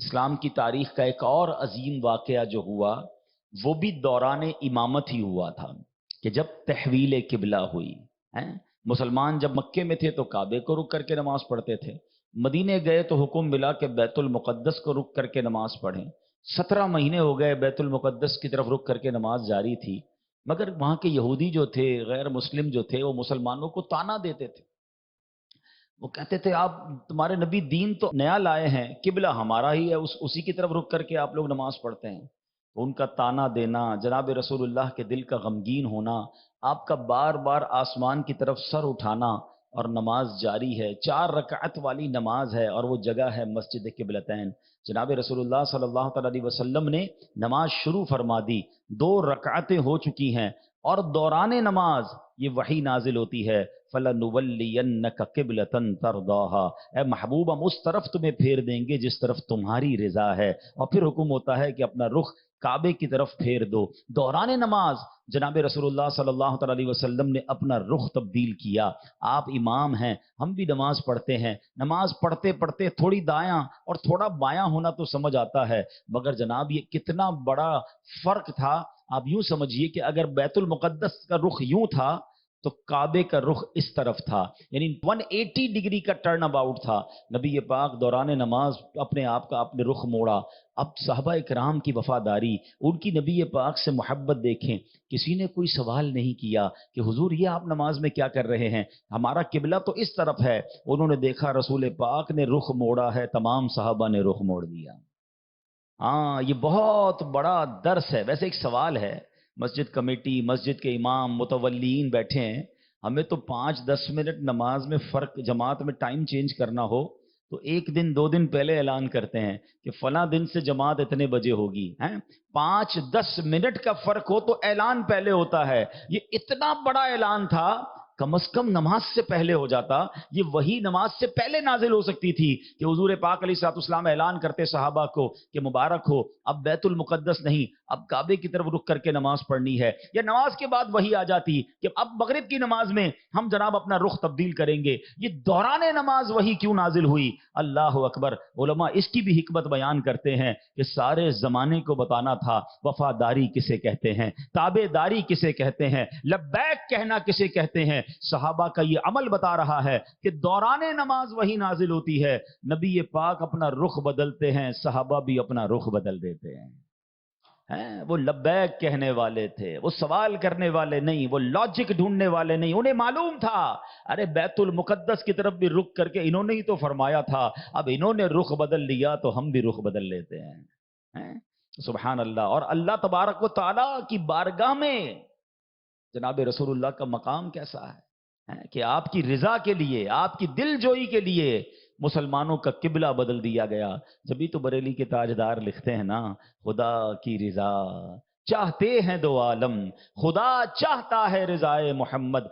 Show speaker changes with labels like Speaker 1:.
Speaker 1: اسلام کی تاریخ کا ایک اور عظیم واقعہ جو ہوا وہ بھی دوران امامت ہی ہوا تھا کہ جب تحویل قبلہ ہوئی ہیں۔ مسلمان جب مکے میں تھے تو کعبے کو رک کر کے نماز پڑھتے تھے، مدینے گئے تو حکم ملا کہ بیت المقدس کو رک کر کے نماز پڑھیں۔ 17 مہینے ہو گئے بیت المقدس کی طرف رک کر کے نماز جاری تھی، مگر وہاں کے یہودی جو تھے، غیر مسلم جو تھے، وہ مسلمانوں کو طعنہ دیتے تھے۔ وہ کہتے تھے آپ تمہارے نبی دین تو نیا لائے ہیں، قبلہ ہمارا ہی ہے، اسی کی طرف رک کر کے آپ لوگ نماز پڑھتے ہیں۔ ان کا طعنہ دینا، جناب رسول اللہ کے دل کا غمگین ہونا، آپ کا بار بار آسمان کی طرف سر اٹھانا، اور نماز جاری ہے، 4 رکعت والی نماز ہے، اور وہ جگہ ہے مسجد قبلتین۔ جناب رسول اللہ صلی اللہ تعالی علیہ وسلم نے نماز شروع فرما دی، 2 رکعتیں ہو چکی ہیں، اور دوران نماز یہ وحی نازل ہوتی ہے، فَلَنُوَلِّيَنَّكَ قِبْلَةً تَرْضَاهَا، اے محبوب ہم اس طرف تمہیں پھیر دیں گے جس طرف تمہاری رضا ہے۔ اور پھر حکم ہوتا ہے کہ اپنا رخ کعبے کی طرف پھیر دو۔ دوران نماز جناب رسول اللہ صلی اللہ تعالی علیہ وسلم نے اپنا رخ تبدیل کیا۔ آپ امام ہیں، ہم بھی نماز پڑھتے ہیں، نماز پڑھتے پڑھتے تھوڑی دایاں اور تھوڑا بایاں ہونا تو سمجھ آتا ہے، مگر جناب یہ کتنا بڑا فرق تھا۔ آپ یوں سمجھیے کہ اگر بیت المقدس کا رخ یوں تھا تو کعبے کا رخ اس طرف تھا، یعنی 180 ڈگری کا ٹرن اباؤٹ تھا۔ نبی پاک دوران نماز اپنے آپ کا اپنے رخ موڑا۔ اب صحابہ اکرام کی وفاداری، ان کی نبی پاک سے محبت دیکھیں، کسی نے کوئی سوال نہیں کیا کہ حضور یہ آپ نماز میں کیا کر رہے ہیں، ہمارا قبلہ تو اس طرف ہے۔ انہوں نے دیکھا رسول پاک نے رخ موڑا ہے، تمام صحابہ نے رخ موڑ دیا۔ ہاں، یہ بہت بڑا درس ہے۔ ویسے ایک سوال ہے، مسجد کمیٹی، مسجد کے امام، متولیین بیٹھے ہیں، ہمیں تو 5-10 منٹ نماز میں فرق، جماعت میں ٹائم چینج کرنا ہو تو 1 دن 2 دن پہلے اعلان کرتے ہیں کہ فلاں دن سے جماعت اتنے بجے ہوگی، ہیں 5-10 منٹ کا فرق ہو تو اعلان پہلے ہوتا ہے۔ یہ اتنا بڑا اعلان تھا، کم از کم نماز سے پہلے ہو جاتا۔ یہ وہی نماز سے پہلے نازل ہو سکتی تھی کہ حضور پاک علیہ الصلوۃ والسلام اعلان کرتے صحابہ کو کہ مبارک ہو، اب بیت المقدس نہیں، اب کعبے کی طرف رک کر کے نماز پڑھنی ہے۔ یا نماز کے بعد وہی آ جاتی کہ اب مغرب کی نماز میں ہم جناب اپنا رخ تبدیل کریں گے۔ یہ دوران نماز وہی کیوں نازل ہوئی؟ اللہ اکبر۔ علماء اس کی بھی حکمت بیان کرتے ہیں کہ سارے زمانے کو بتانا تھا وفاداری کسے کہتے ہیں، تابع داری کسے کہتے ہیں، لبیک کہنا کسے کہتے ہیں۔ صحابہ کا یہ عمل بتا رہا ہے کہ دوران نماز وہی نازل ہوتی ہے، نبی پاک اپنا رخ بدلتے ہیں، صحابہ بھی اپنا رخ بدل دیتے ہیں۔ وہ لبیک کہنے والے تھے، وہ سوال کرنے والے نہیں، وہ لاجک ڈھونڈنے والے نہیں، انہیں معلوم تھا ارے بیت المقدس کی طرف بھی رخ کر کے انہوں نے ہی تو فرمایا تھا، اب انہوں نے رخ بدل لیا تو ہم بھی رخ بدل لیتے ہیں۔ سبحان اللہ۔ اور اللہ تبارک و تعالیٰ کی بارگاہ میں جناب رسول اللہ کا مقام کیسا ہے کہ آپ کی رضا کے لیے، آپ کی دل جوئی کے لیے مسلمانوں کا قبلہ بدل دیا گیا۔ جبھی تو بریلی کے تاجدار لکھتے ہیں نا، خدا کی رضا چاہتے ہیں 2 عالم، خدا چاہتا ہے رضائے محمد۔